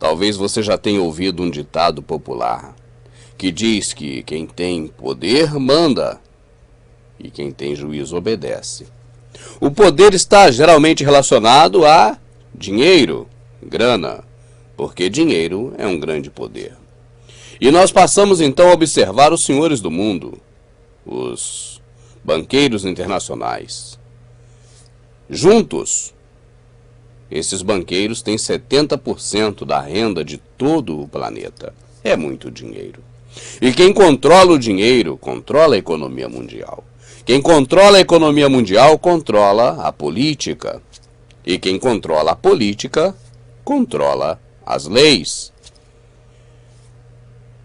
Talvez você já tenha ouvido um ditado popular que diz que quem tem poder manda e quem tem juízo obedece. O poder está geralmente relacionado a dinheiro, grana, porque dinheiro é um grande poder. E nós passamos então a observar os senhores do mundo, os banqueiros internacionais. Juntos, esses banqueiros têm 70% da renda de todo o planeta. É muito dinheiro. E quem controla o dinheiro, controla a economia mundial. Quem controla a economia mundial, controla a política. E quem controla a política, controla as leis.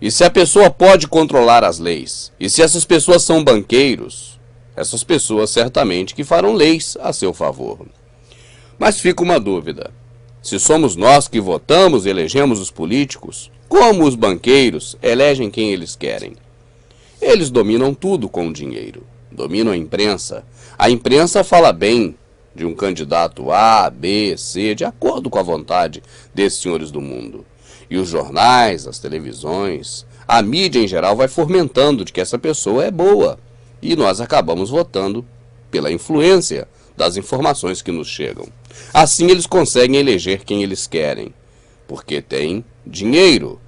E se a pessoa pode controlar as leis, e se essas pessoas são banqueiros, essas pessoas certamente que farão leis a seu favor. Mas fica uma dúvida. Se somos nós que votamos e elegemos os políticos, como os banqueiros elegem quem eles querem? Eles dominam tudo com o dinheiro. Dominam a imprensa. A imprensa fala bem de um candidato A, B, C, de acordo com a vontade desses senhores do mundo. E os jornais, as televisões, a mídia em geral vai fomentando de que essa pessoa é boa. E nós acabamos votando pela influência das informações que nos chegam. Assim eles conseguem eleger quem eles querem, porque têm dinheiro.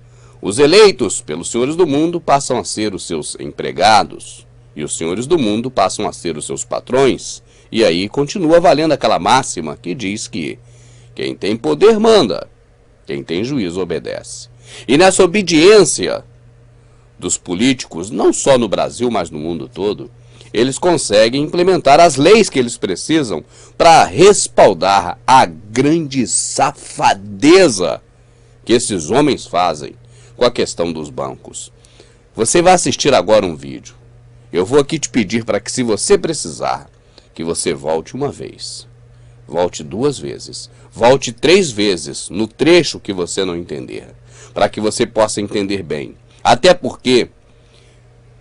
Os eleitos pelos senhores do mundo passam a ser os seus empregados, e os senhores do mundo passam a ser os seus patrões. E aí continua valendo aquela máxima que diz que quem tem poder manda, quem tem juízo obedece. E nessa obediência dos políticos, não só no Brasil, mas no mundo todo, eles conseguem implementar as leis que eles precisam para respaldar a grande safadeza que esses homens fazem com a questão dos bancos. Você vai assistir agora um vídeo. Eu vou aqui te pedir para que, se você precisar, que você volte uma vez, volte 2 vezes, volte 3 vezes no trecho que você não entender, para que você possa entender bem. Até porque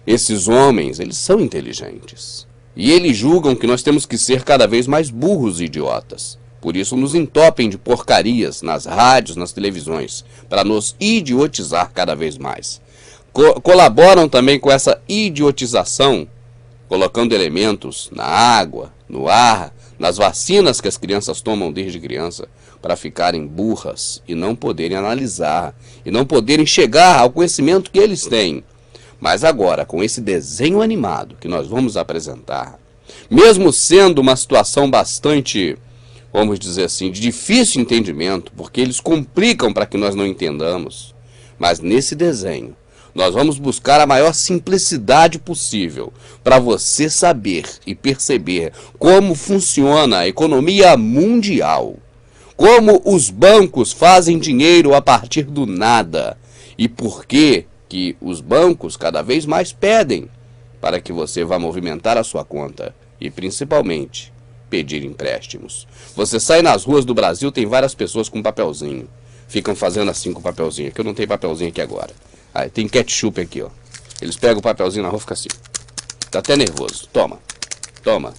esses homens, eles são inteligentes. E eles julgam que nós temos que ser cada vez mais burros e idiotas. Por isso nos entopem de porcarias nas rádios, nas televisões, para nos idiotizar cada vez mais. Colaboram também com essa idiotização, colocando elementos na água, no ar, nas vacinas que as crianças tomam desde criança, para ficarem burras e não poderem analisar, e não poderem chegar ao conhecimento que eles têm. Mas agora, com esse desenho animado que nós vamos apresentar, mesmo sendo uma situação bastante, vamos dizer assim, de difícil entendimento, porque eles complicam para que nós não entendamos, mas nesse desenho, nós vamos buscar a maior simplicidade possível para você saber e perceber como funciona a economia mundial, como os bancos fazem dinheiro a partir do nada e por que os bancos cada vez mais pedem para que você vá movimentar a sua conta e, principalmente, pedir empréstimos. Você sai nas ruas do Brasil, tem várias pessoas com papelzinho. Ficam fazendo assim com o papelzinho. Aqui eu não tenho papelzinho aqui agora. Aí, tem ketchup aqui, ó. Eles pegam o papelzinho na rua e ficam assim. Tá até nervoso. Toma, toma,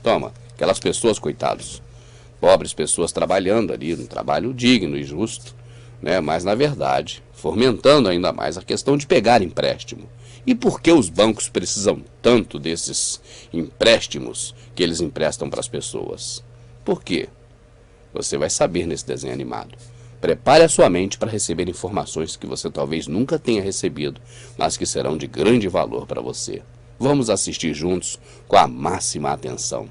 toma. Aquelas pessoas, coitados. Pobres pessoas trabalhando ali, um trabalho digno e justo, né? Mas, na verdade, fomentando ainda mais a questão de pegar empréstimo. E por que os bancos precisam tanto desses empréstimos que eles emprestam para as pessoas? Por quê? Você vai saber nesse desenho animado. Prepare a sua mente para receber informações que você talvez nunca tenha recebido, mas que serão de grande valor para você. Vamos assistir juntos com a máxima atenção.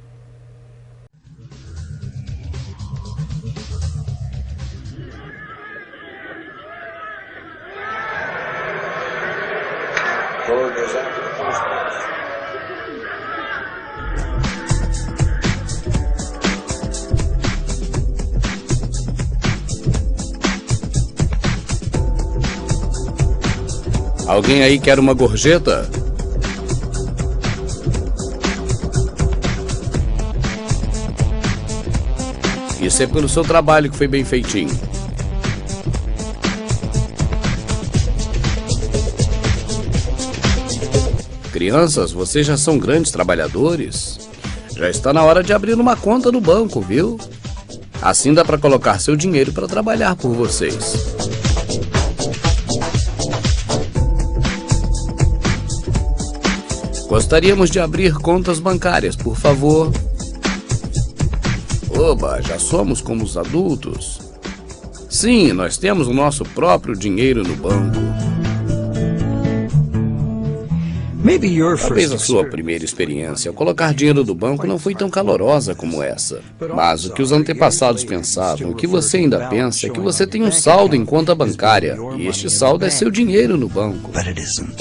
Alguém aí quer uma gorjeta? Isso é pelo seu trabalho que foi bem feitinho. Crianças, vocês já são grandes trabalhadores. Já está na hora de abrir uma conta no banco, viu? Assim dá para colocar seu dinheiro para trabalhar por vocês. Gostaríamos de abrir contas bancárias, por favor. Oba, já somos como os adultos. Sim, nós temos o nosso próprio dinheiro no banco. Talvez a sua primeira experiência ao colocar dinheiro no banco não foi tão calorosa como essa. Mas o que os antepassados pensavam, o que você ainda pensa, é que você tem um saldo em conta bancária. E este saldo é seu dinheiro no banco.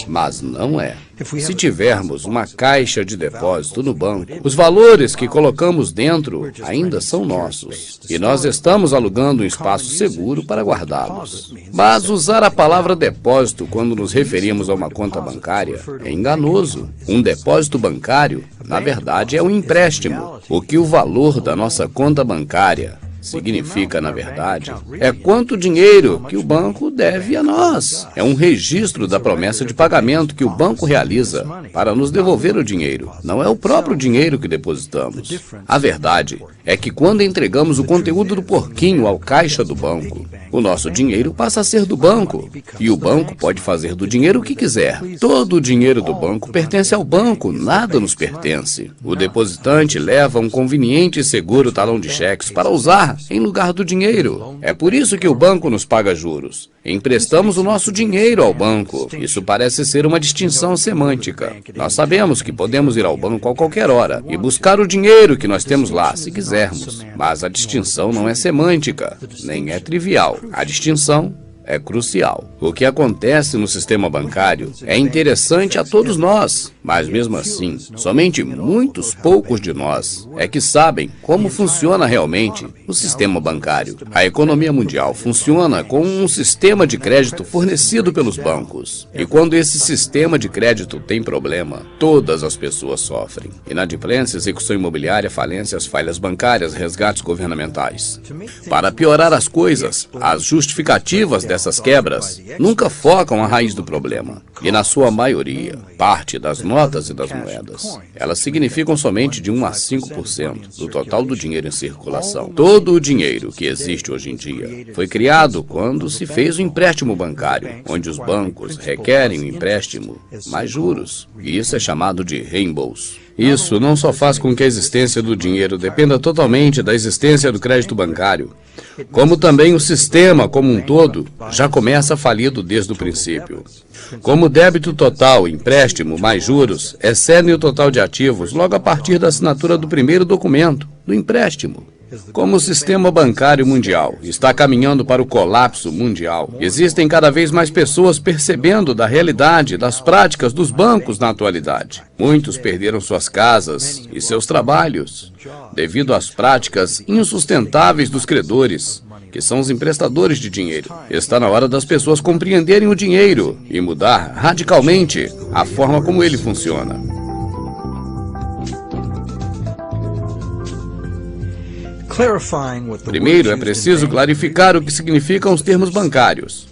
Mas não é. Se tivermos uma caixa de depósito no banco, os valores que colocamos dentro ainda são nossos. E nós estamos alugando um espaço seguro para guardá-los. Mas usar a palavra depósito quando nos referimos a uma conta bancária é enganoso. Um depósito bancário, na verdade, é um empréstimo. O que o valor da nossa conta bancária significa, na verdade, é quanto dinheiro que o banco deve a nós. É um registro da promessa de pagamento que o banco realiza para nos devolver o dinheiro. Não é o próprio dinheiro que depositamos. A verdade é que quando entregamos o conteúdo do porquinho ao caixa do banco, o nosso dinheiro passa a ser do banco. E o banco pode fazer do dinheiro o que quiser. Todo o dinheiro do banco pertence ao banco, nada nos pertence. O depositante leva um conveniente e seguro talão de cheques para usar em lugar do dinheiro. É por isso que o banco nos paga juros. Emprestamos o nosso dinheiro ao banco. Isso parece ser uma distinção semântica. Nós sabemos que podemos ir ao banco a qualquer hora e buscar o dinheiro que nós temos lá, se quisermos. Mas a distinção não é semântica, nem é trivial. A distinção é crucial. O que acontece no sistema bancário é interessante a todos nós, mas mesmo assim, somente muitos poucos de nós é que sabem como funciona realmente o sistema bancário. A economia mundial funciona com um sistema de crédito fornecido pelos bancos. E quando esse sistema de crédito tem problema, todas as pessoas sofrem. Inadimplência, execução imobiliária, falências, falhas bancárias, resgates governamentais. Para piorar as coisas, as justificativas dessas quebras nunca focam a raiz do problema. E na sua maioria, parte das notas e das moedas, elas significam somente de 1 a 5% do total do dinheiro em circulação. Todo o dinheiro que existe hoje em dia foi criado quando se fez o empréstimo bancário, onde os bancos requerem o empréstimo mais juros. E isso é chamado de reembolso. Isso não só faz com que a existência do dinheiro dependa totalmente da existência do crédito bancário, como também o sistema como um todo já começa falido desde o princípio. Como o débito total, empréstimo mais juros, excedem o total de ativos logo a partir da assinatura do primeiro documento, do empréstimo. Como o sistema bancário mundial está caminhando para o colapso mundial, existem cada vez mais pessoas percebendo da realidade das práticas dos bancos na atualidade. Muitos perderam suas casas e seus trabalhos devido às práticas insustentáveis dos credores, que são os emprestadores de dinheiro. Está na hora das pessoas compreenderem o dinheiro e mudar radicalmente a forma como ele funciona. Primeiro, é preciso clarificar o que significam os termos bancários.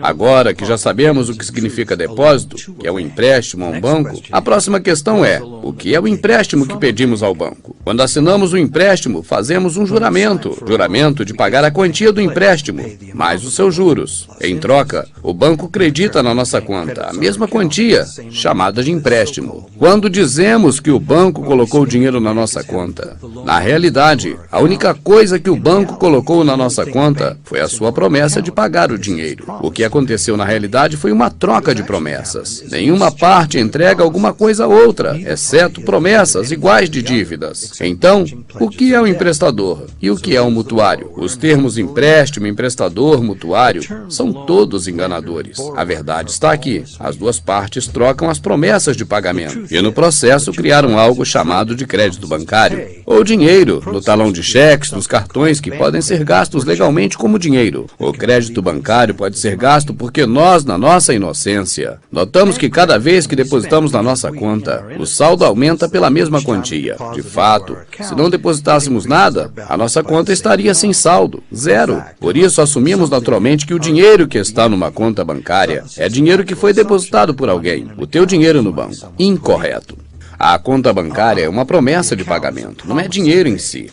Agora que já sabemos o que significa depósito, que é um empréstimo a um banco, a próxima questão é, o que é o empréstimo que pedimos ao banco? Quando assinamos um empréstimo, fazemos um juramento de pagar a quantia do empréstimo, mais os seus juros. Em troca, o banco acredita na nossa conta a mesma quantia, chamada de empréstimo. Quando dizemos que o banco colocou dinheiro na nossa conta, na realidade, a única coisa que o banco colocou na nossa conta foi a sua promessa de pagar o dinheiro. O que aconteceu na realidade foi uma troca de promessas. Nenhuma parte entrega alguma coisa a outra, exceto promessas iguais de dívidas. Então, o que é o emprestador e o que é o mutuário? Os termos empréstimo, emprestador, mutuário são todos enganadores. A verdade está aqui. As duas partes trocam as promessas de pagamento e no processo criaram algo chamado de crédito bancário ou dinheiro, no talão de cheques, nos cartões que podem ser gastos legalmente como dinheiro. O crédito bancário pode ser gasto porque nós, na nossa inocência, notamos que cada vez que depositamos na nossa conta, o saldo aumenta pela mesma quantia. De fato, se não depositássemos nada, a nossa conta estaria sem saldo, zero. Por isso, assumimos naturalmente que o dinheiro que está numa conta bancária é dinheiro que foi depositado por alguém, o teu dinheiro no banco. Incorreto. A conta bancária é uma promessa de pagamento, não é dinheiro em si.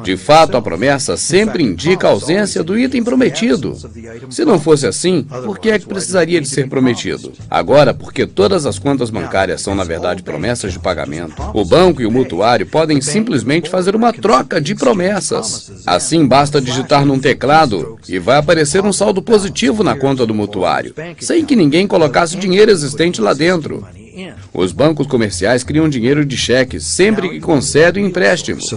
De fato, a promessa sempre indica a ausência do item prometido. Se não fosse assim, por que é que precisaria de ser prometido? Agora, porque todas as contas bancárias são, na verdade, promessas de pagamento, o banco e o mutuário podem simplesmente fazer uma troca de promessas. Assim, basta digitar num teclado e vai aparecer um saldo positivo na conta do mutuário, sem que ninguém colocasse dinheiro existente lá dentro. Os bancos comerciais criam dinheiro de cheques sempre que concedem empréstimos.